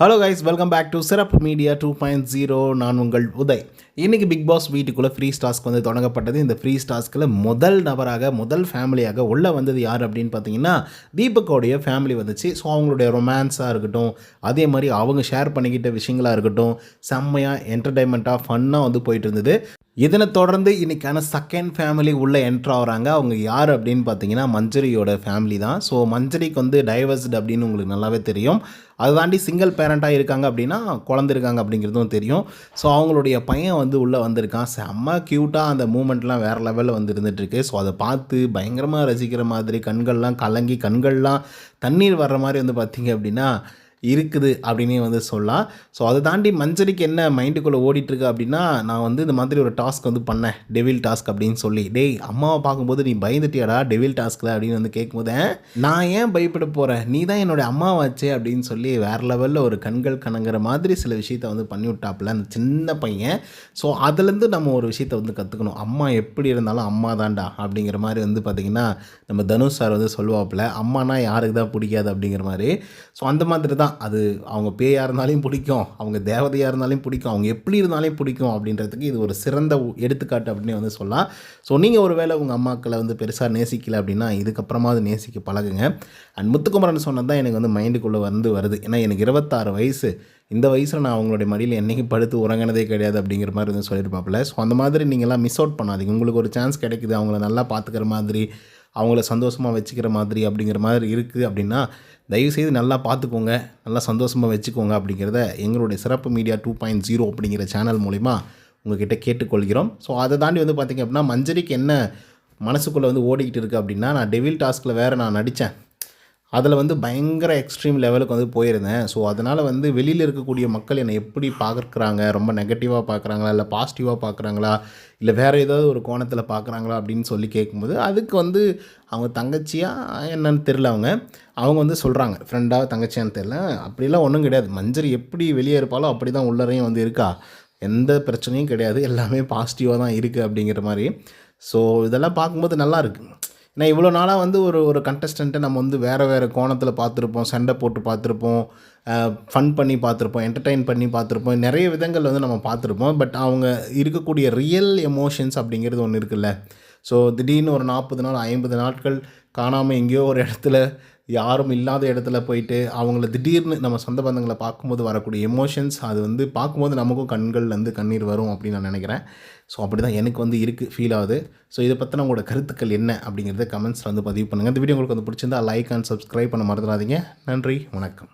Hello guys, welcome back to Sirappu media 2.0. நான் உங்கள் உதய். இன்றைக்கி பிக் பாஸ் வீட்டுக்குள்ளே ஃப்ரீ ஸ்டாஸ்க் வந்து தொடங்கப்பட்டது. இந்த ஃப்ரீ ஸ்டாஸ்கில் முதல் நபராக முதல் ஃபேமிலியாக உள்ளே வந்தது யார் அப்படின்னு பார்த்தீங்கன்னா தீபக்கோடைய ஃபேமிலி வந்துச்சு. ஸோ அவங்களுடைய ரொமான்ஸாக இருக்கட்டும், அதே மாதிரி அவங்க ஷேர் பண்ணிக்கிட்ட விஷயங்களாக இருக்கட்டும், செம்மையாக என்டர்டைன்மெண்ட்டாக ஃபன்னாக வந்து போயிட்டு இருந்தது. இதனை தொடர்ந்து இன்றைக்கான செகண்ட் ஃபேமிலி உள்ளே என்ட்ரு ஆகிறாங்க. அவங்க யார் அப்படின்னு பார்த்தீங்கன்னா மஞ்சரியோட ஃபேமிலி தான். ஸோ மஞ்சரிக்கு வந்து டைவர்ஸ்டு அப்படின்னு உங்களுக்கு நல்லாவே தெரியும். அதை தாண்டி சிங்கிள் பேரண்ட்டாக இருக்காங்க அப்படின்னா குழந்தை இருக்காங்க அப்படிங்கிறதும் தெரியும். ஸோ அவங்களுடைய பையன் வந்து உள்ளே வந்திருக்கான். செம்ம க்யூட்டாக அந்த மூமெண்ட்லாம் வேறு லெவலில் வந்து இருந்துகிட்ருக்கு. ஸோ அதை பார்த்து பயங்கரமாக ரசிக்கிற மாதிரி கண்கள்லாம் கலங்கி கண்கள்லாம் தண்ணீர் வர்ற மாதிரி வந்து பார்த்திங்க அப்படின்னா இருக்குது அப்படின்னே வந்து சொல்லலாம். ஸோ அதை தாண்டி மஞ்சரிக்கு என்ன மைண்டுக்குள்ளே ஓடிட்டுருக்கு அப்படின்னா, நான் வந்து இந்த மாதிரி ஒரு டாஸ்க் வந்து பண்ணேன், டெவில் டாஸ்க் அப்படின்னு சொல்லி. டேய், அம்மாவை பார்க்கும்போது நீ பயந்துட்டியாடா டெவில் டாஸ்கில் அப்படின்னு வந்து கேட்கும்போது, நான் ஏன் பயப்பட போகிறேன், நீ தான் என்னோடய அம்மாவாச்சே அப்படின்னு சொல்லி வேறு லெவலில் ஒரு கண்கள் கணங்குற மாதிரி சில விஷயத்த வந்து பண்ணி விட்டாப்புல அந்த சின்ன பையன். ஸோ அதுலேருந்து நம்ம ஒரு விஷயத்தை வந்து கற்றுக்கணும். அம்மா எப்படி இருந்தாலும் அம்மா தான்டா அப்படிங்கிற மாதிரி வந்து பார்த்திங்கன்னா நம்ம தனுஷ் சார் வந்து சொல்லுவாப்புல, அம்மானா யாருக்கு தான் பிடிக்காது அப்படிங்கிற மாதிரி. ஸோ அந்த மாதிரி தான் அது. அவங்க பேயாக இருந்தாலும் பிடிக்கும், அவங்க தேவதையாக இருந்தாலும் பிடிக்கும், அவங்க எப்படி இருந்தாலும் பிடிக்கும் அப்படின்றதுக்கு இது ஒரு சிறந்த எடுத்துக்காட்டு அப்படின்னு வந்து சொல்லலாம். ஸோ நீங்கள் ஒரு வேளை உங்கள் அம்மாக்களை வந்து பெருசாக நேசிக்கலை அப்படின்னா இதுக்கப்புறமா அது நேசிக்க பழகுங்க. அண்ட் முத்துக்குமரன் சொன்னது தான் எனக்கு வந்து மைண்டுக்குள்ளே வந்து வருது. ஏன்னா எனக்கு 26 வயசு. இந்த வயசில் நான் அவங்களுடைய மடியில் என்றைக்கும் படுத்து உறங்கினதே கிடையாது அப்படிங்கிற மாதிரி வந்து சொல்லியிருப்பாப்பில். ஸோ அந்த மாதிரி நீங்கள்லாம் மிஸ் அவுட் பண்ணாதீங்க. உங்களுக்கு ஒரு சான்ஸ் கிடைக்குது அவங்கள நல்லா பார்த்துக்கிற மாதிரி, அவங்கள சந்தோஷமாக வச்சுக்கிற மாதிரி அப்படிங்கிற மாதிரி இருக்குது அப்படின்னா தயவுசெய்து நல்லா பார்த்துக்கோங்க, நல்லா சந்தோஷமாக வச்சுக்கோங்க அப்படிங்கிறத எங்களுடைய சிறப்பு மீடியா 2.0 அப்படிங்கிற சேனல் மூலிமா உங்கள்கிட்ட கேட்டுக்கொள்கிறோம். ஸோ அதை தாண்டி வந்து பார்த்திங்க அப்படின்னா மஞ்சரிக்கு என்ன மனசுக்குள்ளே வந்து ஓடிக்கிட்டு இருக்குது அப்படின்னா, நான் டெவில் டாஸ்கில் வேறு நான் நடித்தேன், அதில் வந்து பயங்கர எக்ஸ்ட்ரீம் லெவலுக்கு வந்து போயிருந்தேன். ஸோ அதனால் வந்து வெளியில் இருக்கக்கூடிய மக்கள் என்னை எப்படி பார்க்குறாங்க, ரொம்ப நெகட்டிவாக பார்க்குறாங்களா, இல்லை பாசிட்டிவாக பார்க்குறாங்களா, இல்லை வேறு ஏதாவது ஒரு கோணத்தில் பார்க்குறாங்களா அப்படின்னு சொல்லி கேட்கும்போது, அதுக்கு வந்து அவங்க தங்கச்சியா என்னன்னு தெரில, அவங்க வந்து சொல்கிறாங்க, ஃப்ரெண்டாக தங்கச்சியான்னு தெரில, அப்படிலாம் ஒன்றும் கிடையாது. மஞ்சரி எப்படி வெளியே இருப்பாலோ அப்படி தான் உள்ளரையும் வந்து இருக்கா, எந்த பிரச்சனையும் கிடையாது, எல்லாமே பாசிட்டிவாக தான் இருக்குது அப்படிங்கிற மாதிரி. ஸோ இதெல்லாம் பார்க்கும்போது நல்லாயிருக்கு. ஏன்னா இவ்வளோ நாளாக வந்து ஒரு கண்டஸ்டண்ட்டை நம்ம வந்து வேறு கோணத்தில் பார்த்துருப்போம், சண்டை போட்டு பார்த்துருப்போம், ஃபன் பண்ணி பார்த்துருப்போம், என்டர்டெயின் பண்ணி பார்த்துருப்போம், நிறைய விதங்கள் வந்து நம்ம பார்த்துருப்போம். பட் அவங்க இருக்கக்கூடிய ரியல் எமோஷன்ஸ் அப்படிங்கிறது ஒன்று இருக்குல்ல. ஸோ திடீர்னு ஒரு 40 நாள் 50 நாட்கள் காணாமல் எங்கேயோ ஒரு இடத்துல யாரும் இல்லாத இடத்துல போயிட்டு அவங்கள திடீர்னு நம்ம சொந்த பந்தங்களை பார்க்கும்போது வரக்கூடிய எமோஷன்ஸ், அது வந்து பார்க்கும்போது நமக்கும் கண்கள்லேருந்து கண்ணீர் வரும் அப்படின்னு நான் நினைக்கிறேன். ஸோ அப்படி தான் எனக்கு வந்து இருக்குது, ஃபீல் ஆகுது. ஸோ இதை பற்றின உங்களோட கருத்துக்கள் என்ன அப்படிங்கிறத கமெண்ட்ஸில் வந்து பதிவு பண்ணுங்கள். இந்த வீடியோ உங்களுக்கு வந்து பிடிச்சிருந்தா லைக் அண்ட் சப்ஸ்கிரைப் பண்ண மறந்துடாதீங்க. நன்றி, வணக்கம்.